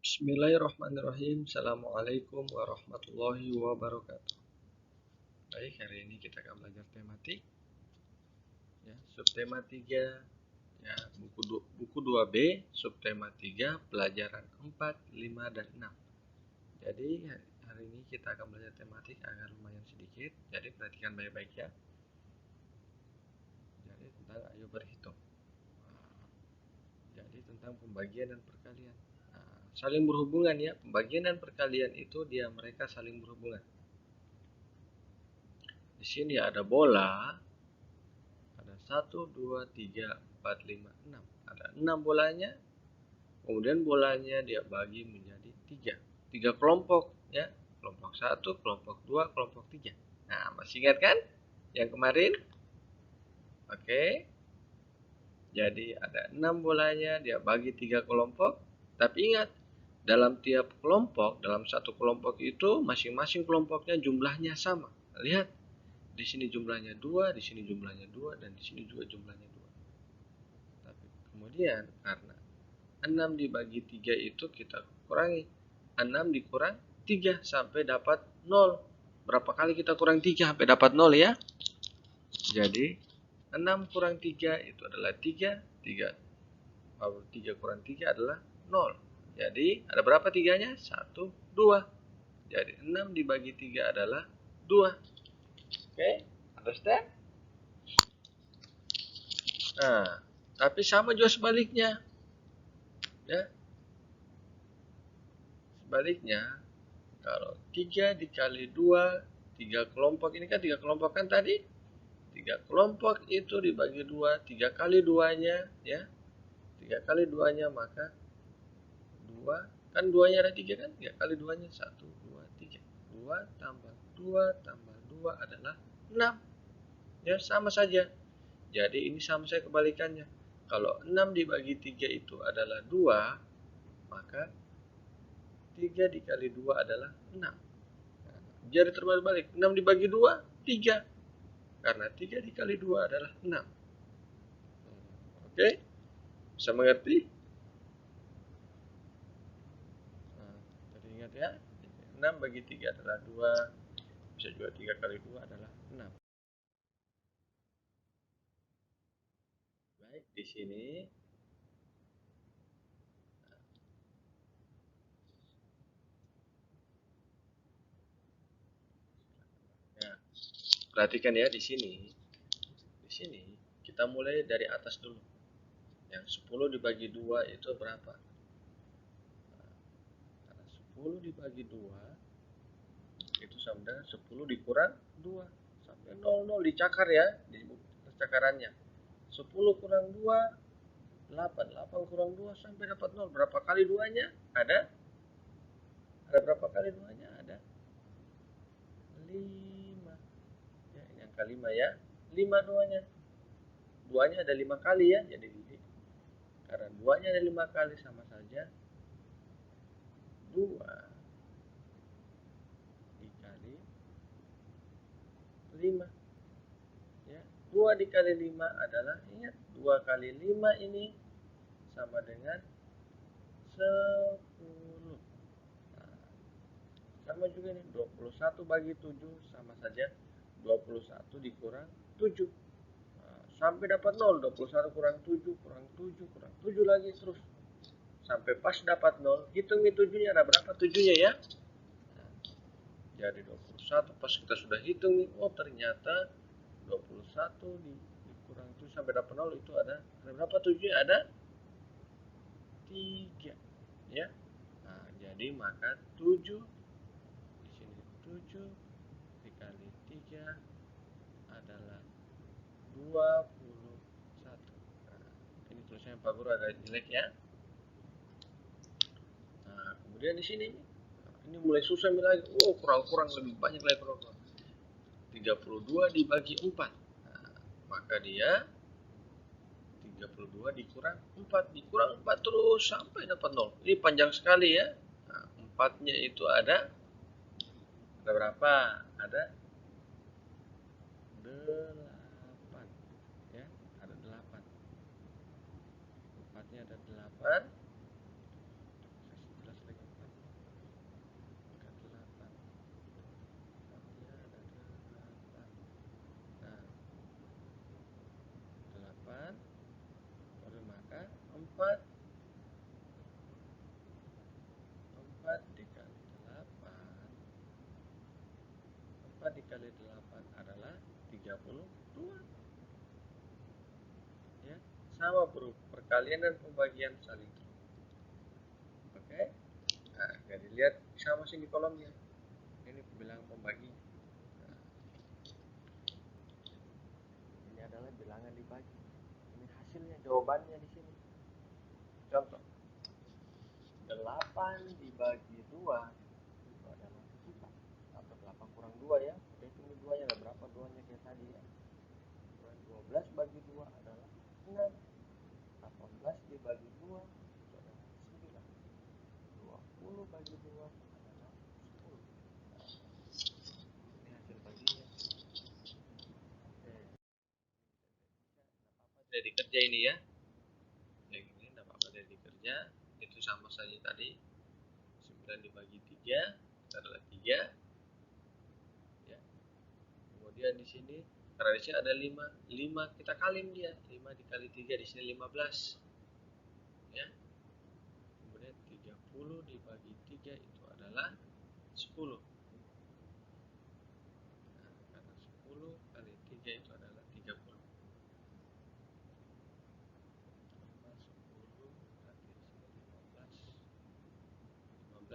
Bismillahirrahmanirrahim. Assalamualaikum warahmatullahi wabarakatuh. Baik, hari ini kita akan belajar tematik ya, subtema 3 ya, buku 2B, subtema 3, pelajaran 4, 5 dan 6. Jadi hari ini kita akan belajar tematik agak lumayan sedikit. Jadi perhatikan baik-baik ya. Jadi tentang ayo berhitung. Jadi tentang pembagian dan perkalian. Saling berhubungan ya, pembagian dan perkalian itu mereka saling berhubungan. Di sini ada bola, ada 1, 2, 3, 4, 5, 6. Ada 6 bolanya, kemudian bolanya dia bagi menjadi 3 kelompok ya, kelompok 1, kelompok 2, kelompok 3. Nah, masih ingat kan yang kemarin? Oke. Jadi ada 6 bolanya, dia bagi 3 kelompok. Tapi ingat, dalam tiap kelompok, dalam satu kelompok itu masing-masing kelompoknya jumlahnya sama. Lihat, di sini jumlahnya 2, di sini jumlahnya 2, dan di sini juga jumlahnya 2. Tapi kemudian karena 6 dibagi 3 itu kita kurangi. 6 dikurang 3 sampai dapat 0. Berapa kali kita kurang 3 sampai dapat 0 ya? Jadi 6 kurang 3 itu adalah 3. 3 kurang 3 adalah 0. Jadi ada berapa tiganya? 1, 2. Jadi 6 dibagi 3 adalah 2. Oke, understand? Nah, tapi sama juga sebaliknya. Ya. Sebaliknya, kalau 3 dikali 2, 3 kelompok, ini kan 3 kelompok kan tadi? 3 kelompok itu dibagi 2, 3 kali 2-nya ya. 3 kali 2-nya maka 2, kan 2-nya ada 3 kan? 3 kali 2-nya 1, 2, 3. 2 tambah 2 tambah 2 adalah 6. Ya, sama saja. Jadi ini sama saya kebalikannya. Kalau 6 dibagi 3 itu adalah 2, maka 3 dikali 2 adalah 6. Jadi terbalik, 6 dibagi 2, 3. Karena 3 dikali 2 adalah 6. Oke? Bisa mengerti? Jadi ingat ya, 6 bagi 3 adalah 2. Bisa juga 3 kali 2 adalah 6. Baik, di sini ya, perhatikan ya di sini. Di sini kita mulai dari atas dulu. Yang 10 dibagi 2 itu berapa? Karena 10 dibagi 2 itu sama dengan 10 dikurang 2 sampai 00 dicakar ya di cakarannya. 10 kurang 2 8, 8 kurang 2 sampai dapat 0. Berapa kali 2-nya? Ada berapa kali 2-nya? Ada 5. Ya, ini angka 5 ya. 5 2-nya. 2-nya ada 5 kali ya. Jadi karena 2-nya ada 5 kali sama saja 2 dikali 5. Ya, 2 dikali 5 adalah, ingat, 2 kali 5 ini sama dengan 10. Nah, sama juga nih, 21 bagi 7 sama saja 21 dikurang 7. Nah, sampai dapat 0. 21 kurang 7 kurang 7 kurang 7 lagi terus sampai pas dapat 0. Hitungin 7-nya, ada berapa 7-nya ya? Nah, jadi 21 pas kita sudah hitung nih, oh ternyata 21 dikurang 7 sampai dapat 0 itu ada berapa 7-nya? Ada 3 ya. Nah, jadi maka 7 di sini 7 dikali 3 adalah 21. Nah, ini tulisannya Pak Guru agak jelek ya. Nah, kemudian di sini ini mulai susah lagi. Oh, kurang-kurang lebih banyak lagi kurang. 32 dibagi 4. Nah, maka dia 32 dikurang 4, dikurang 4 terus sampai dapat 0. Ini panjang sekali ya. Nah, 4-nya itu ada berapa? Ada 8 ya, ada 8. 4-nya ada 8. 32. Ya, sama bro, perkalian dan pembagian saling terhubung. Oke. Nah, jadi lihat sama sih di kolomnya. Ini bilangan pembagi. Nah, ini adalah bilangan dibagi. Ini hasilnya, jawabannya di sini. Contoh. 8 dibagi 2 itu adalah 4 atau 8 kurang 2 ya. Kita hitung 2 nya ada berapa, 2 nya kayak tadi ya. 12 bagi 2 adalah 6. 18 dibagi 2 itu adalah 9. 20 bagi 2 adalah 10. Nah, ini hasil baginya. Oke. Apa dari kerja ini ya? Yang ini tidak apa-apa dari kerja. Itu sama saja tadi. 9 dibagi 3 itu adalah 3. Ya. Kemudian di sini karena di sini ada 5 kita kaliin dia. 5 dikali 3 di sini 15. Ya. Kemudian 30 dibagi 3 itu adalah 10. Nah, karena 10 kali 3 itu adalah 30.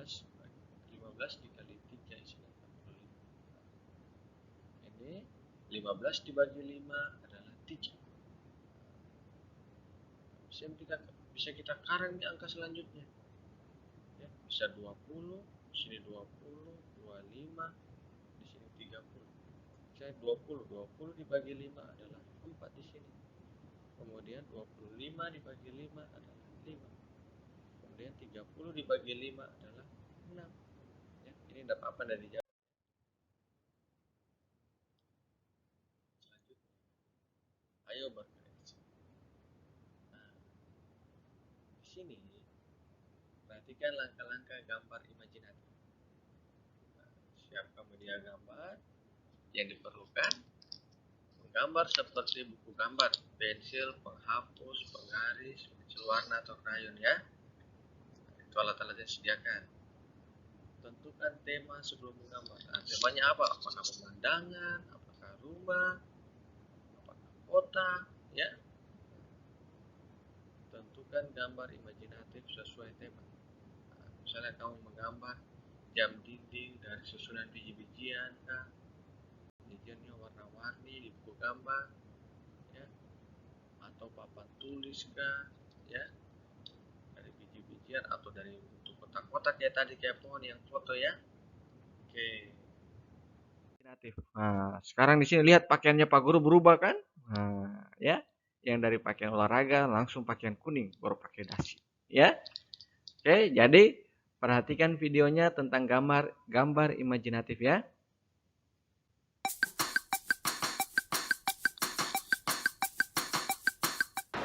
15 dikali 3 isinya 45. Ini 15 dibagi 5 adalah 3. Bisa kita karang di angka selanjutnya. Ya, bisa 20, di sini 20, 25, di sini 30. Saya 20 dibagi 5 adalah 4 di sini. Kemudian 25 dibagi 5 adalah 5. Kemudian 30 dibagi 5 adalah 6. Ya, ini tidak apa-apa dari jawab. Selanjutnya, ayo berkreasi. Nah, di sini perhatikan langkah-langkah gambar imajinatif. Nah, siapkan media gambar yang diperlukan. Menggambar seperti buku gambar, pensil, penghapus, penggaris, pensil warna atau krayon ya. Itu alat-alat yang disediakan. Tentukan tema sebelum menggambar. Nah, temanya apa? Apakah pemandangan, apakah rumah, apakah kota, ya. Tentukan gambar imajinatif sesuai tema. Nah, misalnya kamu menggambar jam dinding dari susunan biji-bijian kah? Bijiannya warna-warni di buku gambar, ya. Atau papan tulis kah, ya. Dari biji-bijian atau dari bentuk kotak-kotak ya tadi kayak pohon yang foto ya. Oke. Nah, sekarang di sini lihat pakaiannya Pak Guru berubah kan? Nah, ya. Yang dari pakaian olahraga langsung pakaian kuning, baru pakai dasi, ya. Oke, jadi perhatikan videonya tentang gambar imajinatif ya.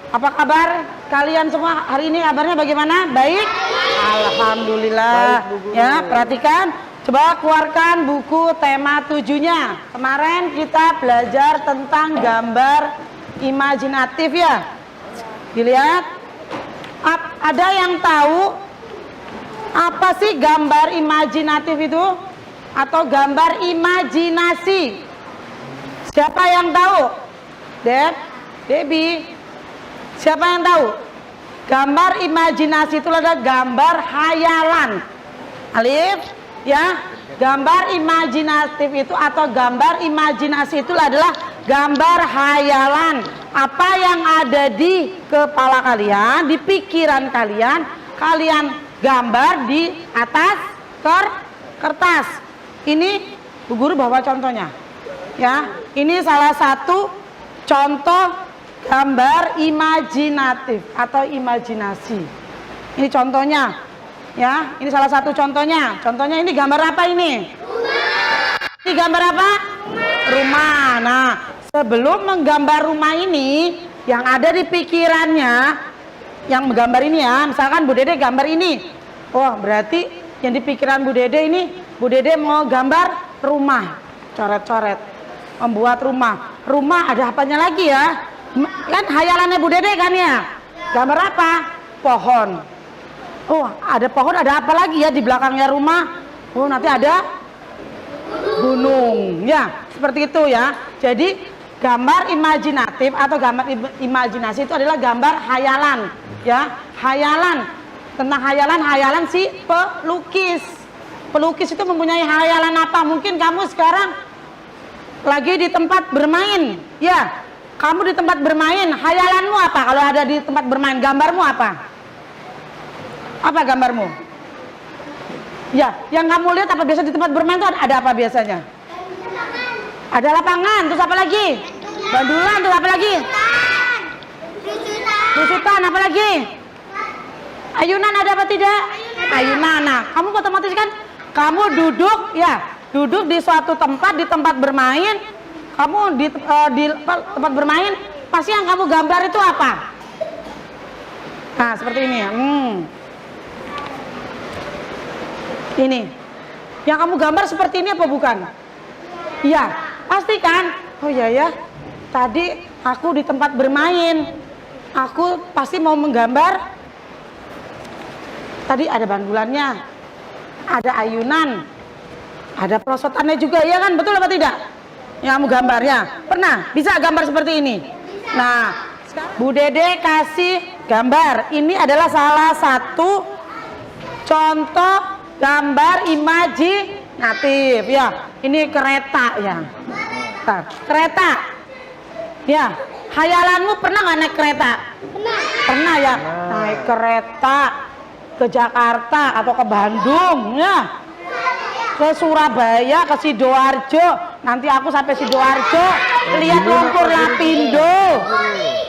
Apa kabar kalian semua hari ini? Kabarnya bagaimana? Baik? Alhamdulillah. Baik, ya, perhatikan. Coba keluarkan buku tema 7-nya. Kemarin kita belajar tentang gambar imajinatif ya. Dilihat. Ada yang tahu apa sih gambar imajinatif itu? Atau gambar imajinasi? Siapa yang tahu? Debbie? Siapa yang tahu? Gambar imajinasi itu adalah gambar hayalan. Alif, ya. Gambar imajinatif itu atau gambar imajinasi itu adalah gambar hayalan. Apa yang ada di kepala kalian, di pikiran kalian, kalian gambar di atas kertas. Ini Bu Guru bawa contohnya. Ya, ini salah satu contoh gambar imajinatif atau imajinasi. Ini contohnya, ya. Ini salah satu contohnya. Contohnya ini gambar apa ini? Rumah. Ini gambar apa? Rumah. Nah, sebelum menggambar rumah ini, yang ada di pikirannya, yang menggambar ini ya. Misalkan Bu Dede gambar ini. Oh, berarti yang di pikiran Bu Dede ini, Bu Dede mau gambar rumah, coret-coret, membuat rumah. Rumah ada apanya lagi ya? Kan hayalannya Bu Dede kan ya? Gambar apa? Pohon. Oh, ada pohon, ada apa lagi ya di belakangnya rumah? Oh, nanti ada gunung. Ya, seperti itu ya. Jadi gambar imajinatif atau gambar imajinasi itu adalah gambar hayalan, ya, hayalan. Tentang hayalan si pelukis. Pelukis itu mempunyai hayalan apa? Mungkin kamu sekarang lagi di tempat bermain, ya. Kamu di tempat bermain, hayalanmu apa? Kalau ada di tempat bermain, gambarmu apa? Apa gambarmu? Ya, yang kamu lihat apa biasa di tempat bermain itu ada apa biasanya? Ada lapangan, terus apa lagi? Bandulan, terus apa lagi? Lusutan, apa lagi? Ayunan ada apa tidak? Ayunan. Nah, kamu otomatis kan kamu duduk, ya, duduk di suatu tempat, di tempat bermain. Kamu di tempat bermain, pasti yang kamu gambar itu apa? Nah, seperti ini ya. Ini. Yang kamu gambar seperti ini apa bukan? Iya, pasti kan? Oh iya ya. Tadi aku di tempat bermain. Aku pasti mau menggambar. Tadi ada bandulannya, ada ayunan, ada perosotannya juga, ya kan? Betul apa tidak? Yang kamu gambarnya pernah bisa gambar seperti ini. Nah, Bu Dede kasih gambar. Ini adalah salah satu contoh gambar imajinatif, ya. Ini kereta, ya. Nah, kereta, ya. Hayalanmu pernah nggak naik kereta? Pernah ya. Naik kereta ke Jakarta atau ke Bandung, ya, ke Surabaya, ke Sidoarjo. Nanti aku sampai Sidoarjo lihat lumpur Lapindo.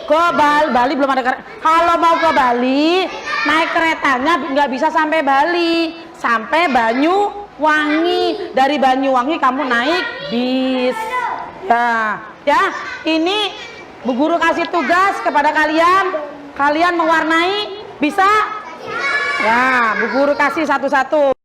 Ke Bali belum ada kereta. Kalau mau ke Bali naik keretanya nggak bisa sampai Bali, sampai Banyuwangi. Dari Banyuwangi kamu naik bis. Ya, ini Bu Guru kasih tugas kepada kalian. Kalian mewarnai, bisa? Ya, Bu Guru kasih satu-satu.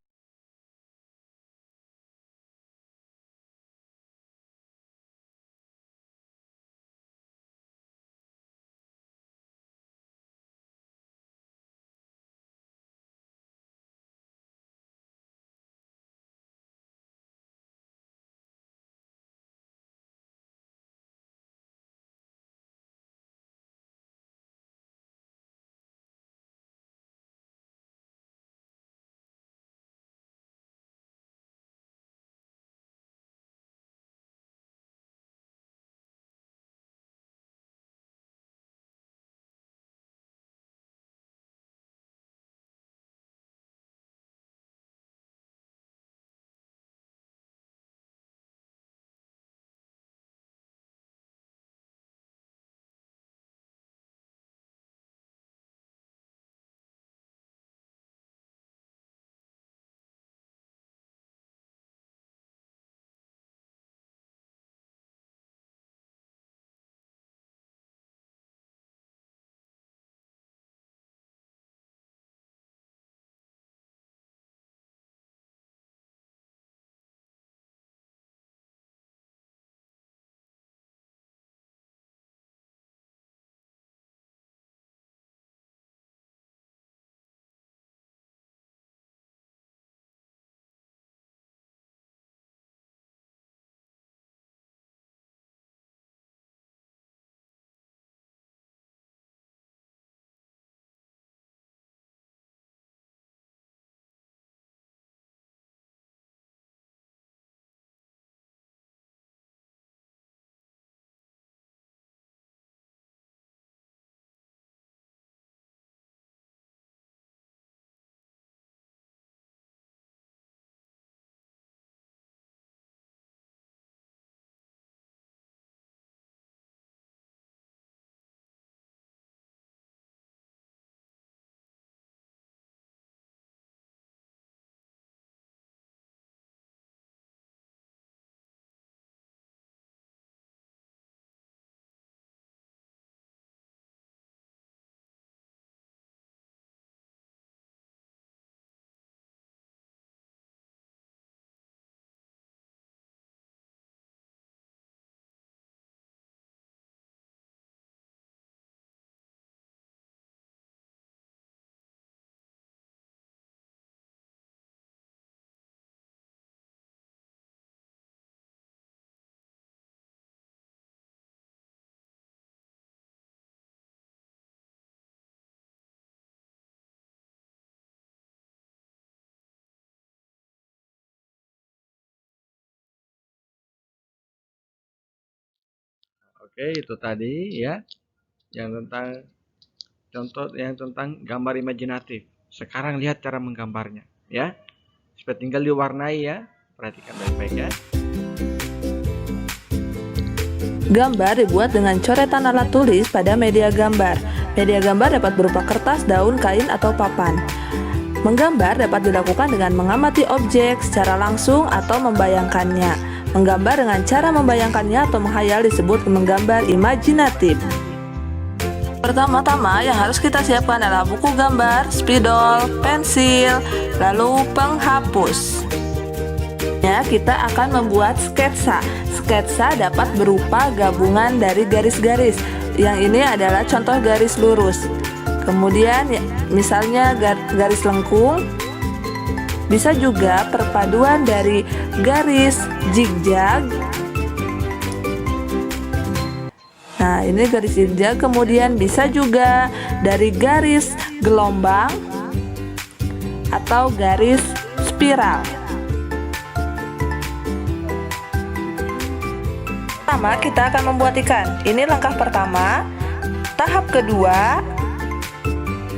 Oke, itu tadi ya yang tentang contoh yang tentang gambar imajinatif. Sekarang lihat cara menggambarnya ya. Supaya tinggal diwarnai ya. Perhatikan baik-baik ya. Gambar dibuat dengan coretan alat tulis pada media gambar. Media gambar dapat berupa kertas, daun, kain, atau papan. Menggambar dapat dilakukan dengan mengamati objek secara langsung atau membayangkannya. Menggambar dengan cara membayangkannya atau menghayal disebut menggambar imajinatif. Pertama-tama yang harus kita siapkan adalah buku gambar, spidol, pensil, lalu penghapus. Kita akan membuat sketsa. Sketsa dapat berupa gabungan dari garis-garis. Yang ini adalah contoh garis lurus. Kemudian misalnya garis lengkung. Bisa juga perpaduan dari garis zigzag. Nah, ini garis zigzag. Kemudian bisa juga dari garis gelombang atau garis spiral. Pertama, kita akan membuat ikan. Ini langkah pertama. Tahap kedua,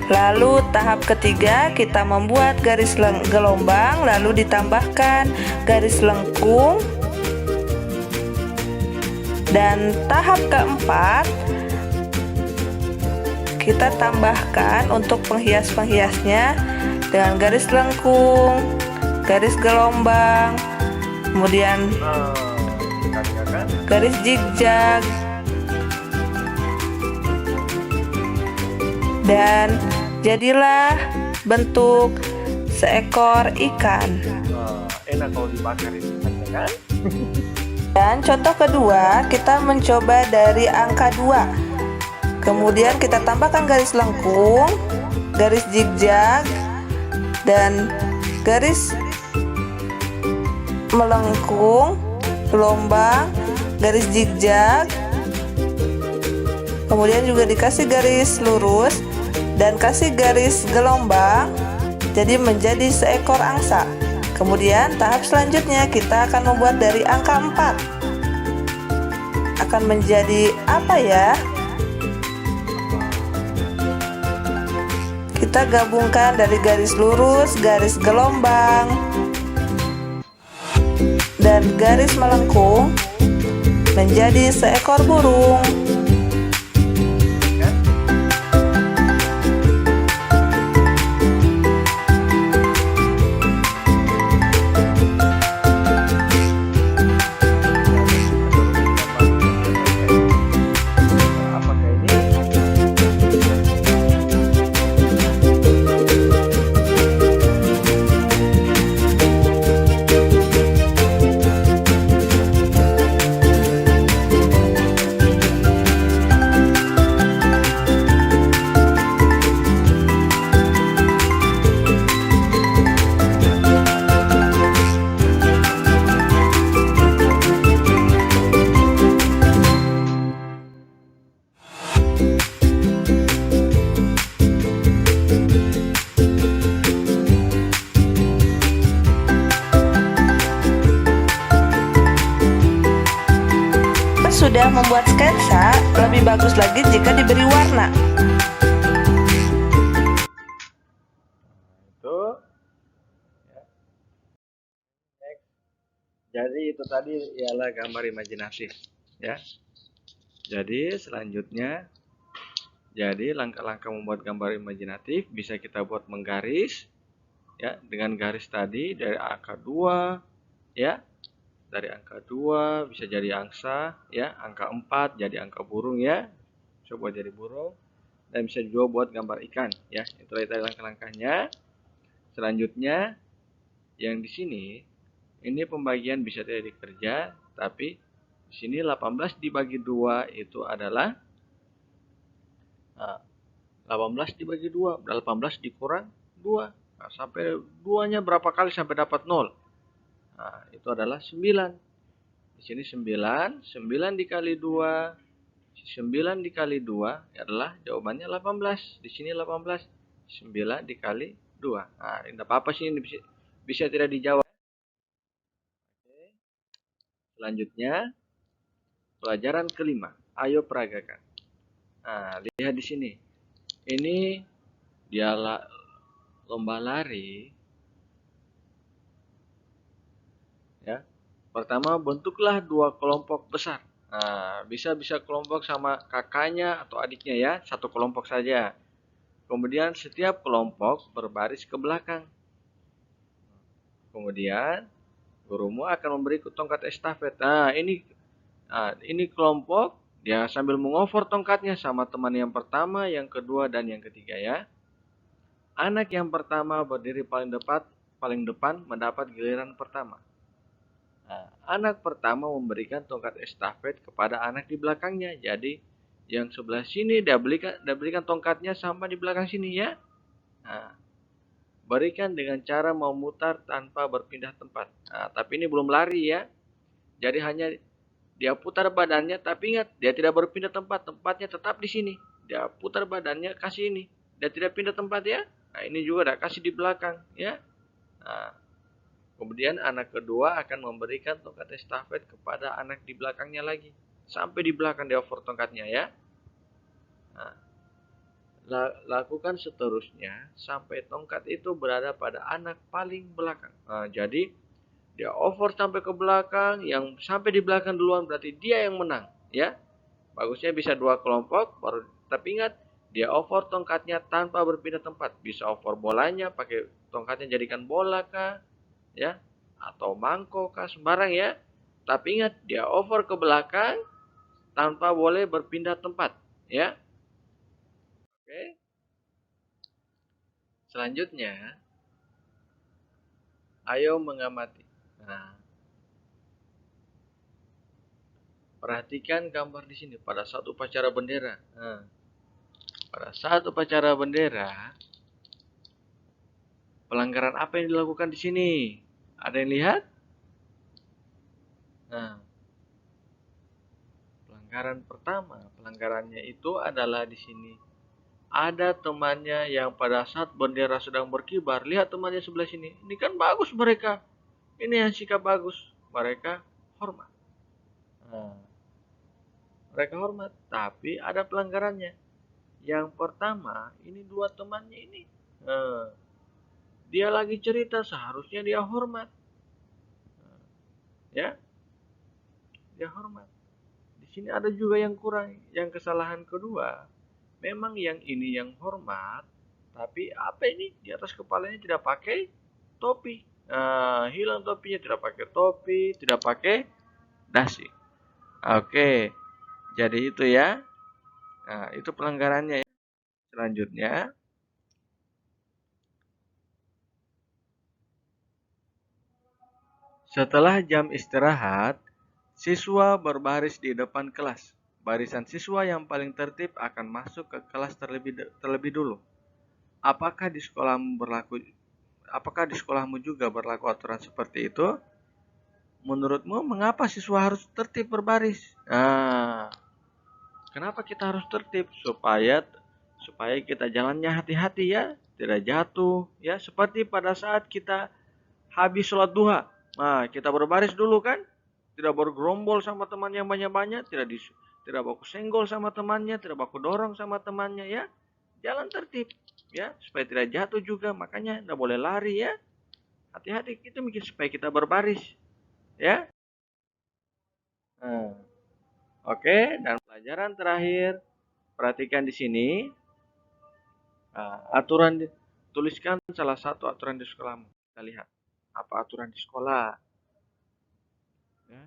lalu tahap ketiga kita membuat garis gelombang, lalu ditambahkan garis lengkung. Dan tahap keempat, kita tambahkan untuk penghias-penghiasnya dengan garis lengkung, garis gelombang, kemudian garis zigzag, dan jadilah bentuk seekor ikan. Enak kalau dibakar itu kan? Dan contoh kedua, kita mencoba dari angka 2. Kemudian kita tambahkan garis lengkung, garis zigzag, dan garis melengkung, gelombang, garis zigzag. Kemudian juga dikasih garis lurus dan kasih garis gelombang, jadi menjadi seekor angsa. Kemudian tahap selanjutnya kita akan membuat dari angka 4. Akan menjadi apa ya? Kita gabungkan dari garis lurus, garis gelombang, dan garis melengkung menjadi seekor burung. Sudah membuat sketsa, lebih bagus lagi jika diberi warna. Itu ya. Jadi itu tadi ialah gambar imajinatif ya. Jadi selanjutnya, jadi langkah-langkah membuat gambar imajinatif bisa kita buat menggaris ya, dengan garis tadi dari angka 2 ya. Dari angka 2 bisa jadi angsa ya, angka 4 jadi angka burung ya. Coba jadi burung, dan bisa juga buat gambar ikan ya. Itu tadi langkah-langkahnya. Selanjutnya yang di sini ini pembagian bisa tidak dikerja, tapi di sini 18 dibagi 2 itu adalah 18 dibagi 2, 18 dikurang 2. Nah, sampai 2-nya berapa kali sampai dapat 0? Nah, itu adalah 9. Di sini 9, 9 dikali 2, 9 dikali 2 adalah jawabannya 18. Di sini 18, 9 dikali 2. Nah, tidak apa-apa sih, ini bisa tidak dijawab. Oke. Selanjutnya, pelajaran kelima. Ayo peragakan. Nah, lihat di sini. Ini dia lomba lari. Ya. Pertama, bentuklah 2 kelompok besar. Nah, bisa kelompok sama kakaknya atau adiknya ya, satu kelompok saja. Kemudian setiap kelompok berbaris ke belakang. Kemudian gurumu akan memberi tongkat estafet. Nah, ini kelompok dia sambil mengoper tongkatnya sama teman yang pertama, yang kedua, dan yang ketiga ya. Anak yang pertama berdiri paling depan mendapat giliran pertama. Nah, anak pertama memberikan tongkat estafet kepada anak di belakangnya. Jadi yang sebelah sini dia berikan tongkatnya sama di belakang sini ya. Nah, berikan dengan cara memutar tanpa berpindah tempat. Nah, tapi ini belum lari ya. Jadi hanya dia putar badannya, tapi ingat dia tidak berpindah tempat. Tempatnya tetap di sini. Dia putar badannya, kasih ini. Dia tidak pindah tempat ya. Nah, ini juga dia kasih di belakang ya. Nah, kemudian anak kedua akan memberikan tongkat estafet kepada anak di belakangnya lagi. Sampai di belakang dia over tongkatnya ya. Nah, lakukan seterusnya sampai tongkat itu berada pada anak paling belakang. Nah, jadi dia over sampai ke belakang, yang sampai di belakang duluan berarti dia yang menang, ya. Bagusnya bisa 2 kelompok, tapi ingat dia over tongkatnya tanpa berpindah tempat. Bisa over bolanya, pakai tongkatnya jadikan bola kah, ya, atau mangkok kah, sembarang ya. Tapi ingat dia over ke belakang tanpa boleh berpindah tempat, ya. Oke. Selanjutnya, ayo mengamati. Nah, perhatikan gambar di sini pada saat upacara bendera. Nah, pada saat upacara bendera, pelanggaran apa yang dilakukan di sini? Ada yang lihat? Nah, pelanggaran pertama, pelanggarannya itu adalah di sini. Ada temannya yang pada saat bendera sedang berkibar, lihat temannya sebelah sini. Ini kan bagus mereka. Ini yang sikap bagus. Mereka hormat. Nah, mereka hormat, tapi ada pelanggarannya. Yang pertama, ini 2 temannya ini. Dia lagi cerita, seharusnya dia hormat. Ya, dia hormat. Di sini ada juga yang kurang. Yang kesalahan kedua, memang yang ini yang hormat, tapi apa ini? Di atas kepalanya tidak pakai topi. Hilang topinya, tidak pakai topi, tidak pakai dasi. Oke, jadi itu ya. Nah, itu pelanggarannya ya. Selanjutnya, setelah jam istirahat, siswa berbaris di depan kelas. Barisan siswa yang paling tertib akan masuk ke kelas terlebih dulu. Apakah di sekolahmu juga berlaku aturan seperti itu? Menurutmu mengapa siswa harus tertib berbaris? Nah, kenapa kita harus tertib? Supaya kita jalannya hati-hati ya, tidak jatuh ya. Seperti pada saat kita habis sholat duha. Nah, kita berbaris dulu kan? Tidak bergerombol sama teman yang banyak-banyak, tidak baku senggol sama temannya, tidak baku dorong sama temannya ya. Jalan tertib ya, supaya tidak jatuh juga. Makanya tidak boleh lari ya. Hati-hati, itu mikir supaya kita berbaris ya. Nah, oke, dan pelajaran terakhir, perhatikan di sini. Nah, tuliskan salah satu aturan di sekolahmu. Kita lihat apa aturan di sekolah. Ya.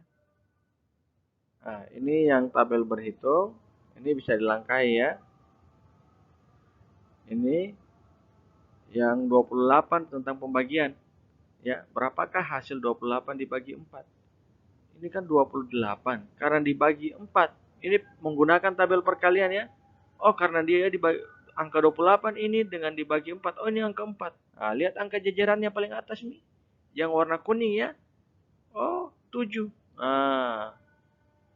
Nah, ini yang tabel berhitung. Ini bisa dilangkai ya. Ini yang 28 tentang pembagian. Ya, berapakah hasil 28 dibagi 4? Ini kan 28. Karena dibagi 4. Ini menggunakan tabel perkalian ya. Oh, karena dia dibagi angka 28 ini dengan dibagi 4. Oh, ini angka 4. Nah, lihat angka jajarannya paling atas nih. Yang warna kuning ya. Oh, 7. Nah,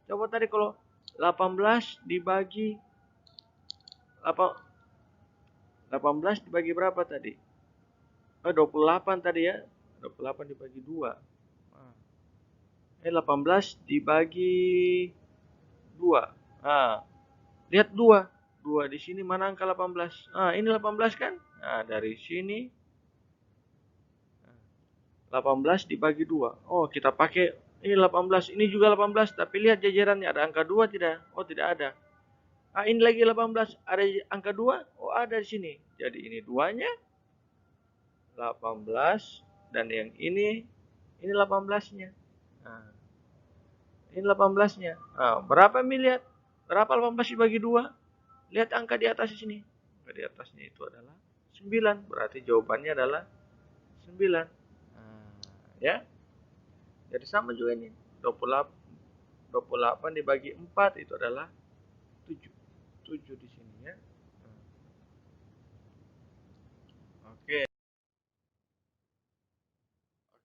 coba tadi kalau 18 dibagi 18 dibagi berapa tadi? Oh, 28 tadi ya. 28 dibagi 2. 18 dibagi 2. Nah, lihat 2. 2 di sini mana angka 18? Ini 18 kan? Nah, dari sini 18 dibagi 2. Oh, kita pakai ini 18, ini juga 18, tapi lihat jajarannya ada angka 2 tidak? Oh, tidak ada. Ini lagi 18, ada angka 2? Oh, ada di sini. Jadi ini 2-nya 18 dan yang ini 18-nya. Nah, ini 18-nya. Nah, berapa miliar? Berapa 18 dibagi 2? Lihat angka di atas sini. Angka di atasnya itu adalah 9. Berarti jawabannya adalah 9. Nah, ya. Jadi sama juga ini. 28 dibagi 4 itu adalah 7. 7 di sini ya. Oke.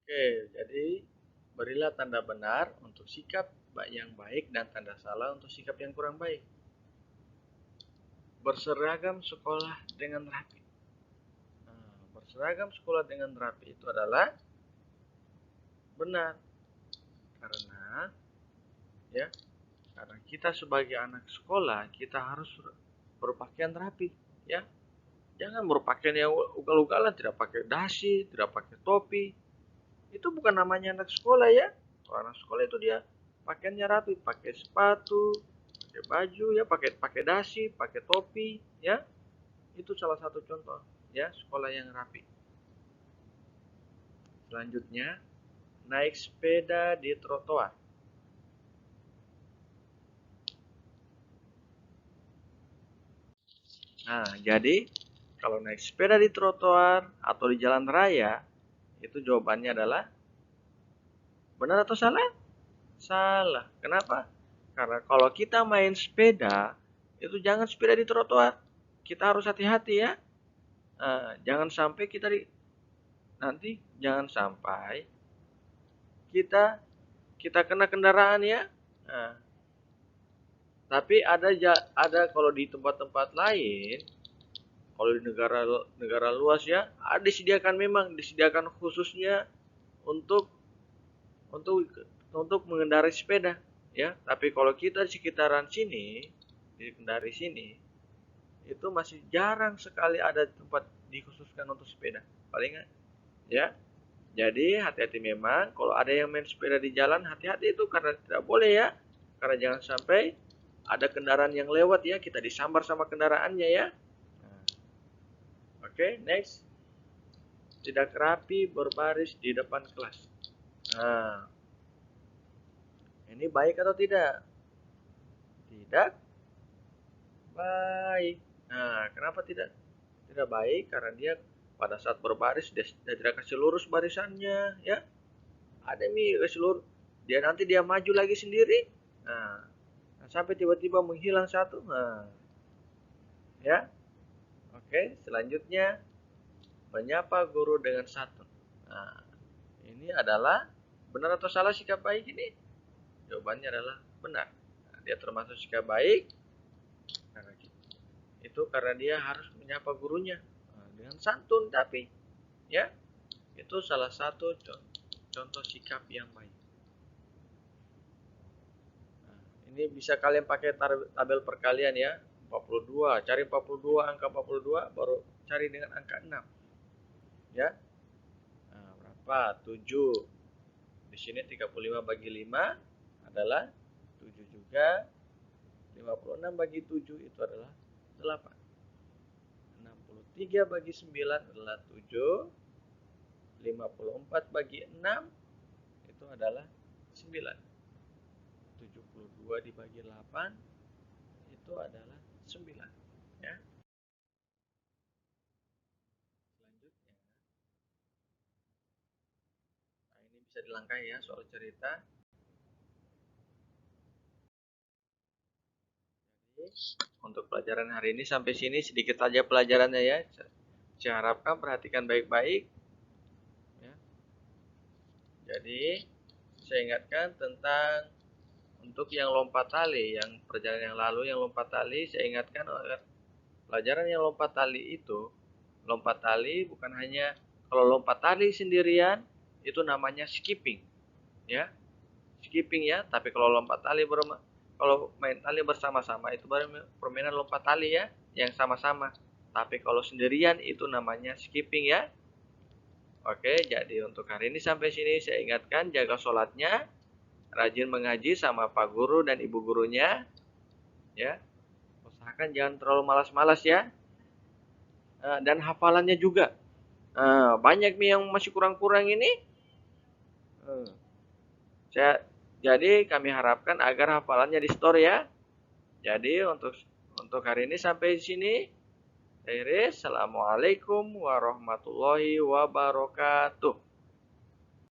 Oke, jadi berilah tanda benar untuk sikap yang baik dan tanda salah untuk sikap yang kurang baik. Berseragam sekolah dengan rapi. Berseragam sekolah dengan rapi itu adalah benar. Karena kita sebagai anak sekolah, kita harus berpakaian rapi, ya. Jangan berpakaian yang ugal-ugalan, tidak pakai dasi, tidak pakai topi. Itu bukan namanya anak sekolah, ya. Kalau anak sekolah itu dia pakaiannya rapi, pakai sepatu, pakai baju, ya, pakai dasi, pakai topi, ya. Itu salah satu contoh, ya, sekolah yang rapi. Selanjutnya, naik sepeda di trotoar. Nah, jadi kalau naik sepeda di trotoar atau di jalan raya, itu jawabannya adalah benar atau salah? Salah. Kenapa? Karena kalau kita main sepeda, itu jangan sepeda di trotoar. Kita harus hati-hati ya. Jangan sampai jangan sampai kita kena kendaraan ya. Tapi ada kalau di tempat-tempat lain, kalau di negara luas ya, disediakan khususnya untuk mengendarai sepeda ya. Tapi kalau kita di sekitaran sini, di kendari sini, itu masih jarang sekali ada tempat dikhususkan untuk sepeda. Paling ya. Jadi hati-hati memang kalau ada yang main sepeda di jalan, hati-hati itu karena tidak boleh ya. Karena jangan sampai ada kendaraan yang lewat ya, kita disambar sama kendaraannya ya. Oke, next. Tidak rapi berbaris di depan kelas. Nah, ini baik atau tidak? Tidak baik. Nah, kenapa tidak baik? Karena dia pada saat berbaris dia tidak kasih lurus barisannya ya. Ada kasih lurus. Nanti dia maju lagi sendiri. Nah, sampai tiba-tiba menghilang satu. Nah, ya. Oke, selanjutnya menyapa guru dengan santun. Nah, ini adalah benar atau salah sikap baik ini? Jawabannya adalah benar. Nah, dia termasuk sikap baik karena dia harus menyapa gurunya dengan santun, tapi ya itu salah satu contoh sikap yang baik. Ini bisa kalian pakai tabel perkalian ya. 42, cari 42, angka 42 baru cari dengan angka 6. Ya. Nah, berapa? 7. Di sini 35 bagi 5 adalah 7 juga. 56 bagi 7 itu adalah 8. 63 bagi 9 adalah 7. 54 bagi 6 itu adalah 9. 72 dibagi 8 itu adalah 9 ya. Selanjutnya, ini bisa dilangkai ya soal cerita. Jadi, untuk pelajaran hari ini sampai sini sedikit saja pelajarannya ya. Saya harapkan perhatikan baik-baik ya. Jadi saya ingatkan tentang untuk yang lompat tali, yang perjalanan yang lalu yang lompat tali, saya ingatkan pelajaran yang lompat tali itu, lompat tali bukan hanya kalau lompat tali sendirian itu namanya skipping ya, skipping ya. Tapi kalau lompat tali kalau main tali bersama-sama itu baru permainan lompat tali ya, yang sama-sama. Tapi kalau sendirian itu namanya skipping ya. Oke, jadi untuk hari ini sampai sini saya ingatkan jaga sholatnya, rajin mengaji sama Pak Guru dan Ibu gurunya, ya. Usahakan jangan terlalu malas-malas ya. Dan hafalannya juga. Banyak nih yang masih kurang-kurang ini. Jadi kami harapkan agar hafalannya di store ya. Jadi untuk hari ini sampai di sini. Assalamualaikum warahmatullahi wabarakatuh.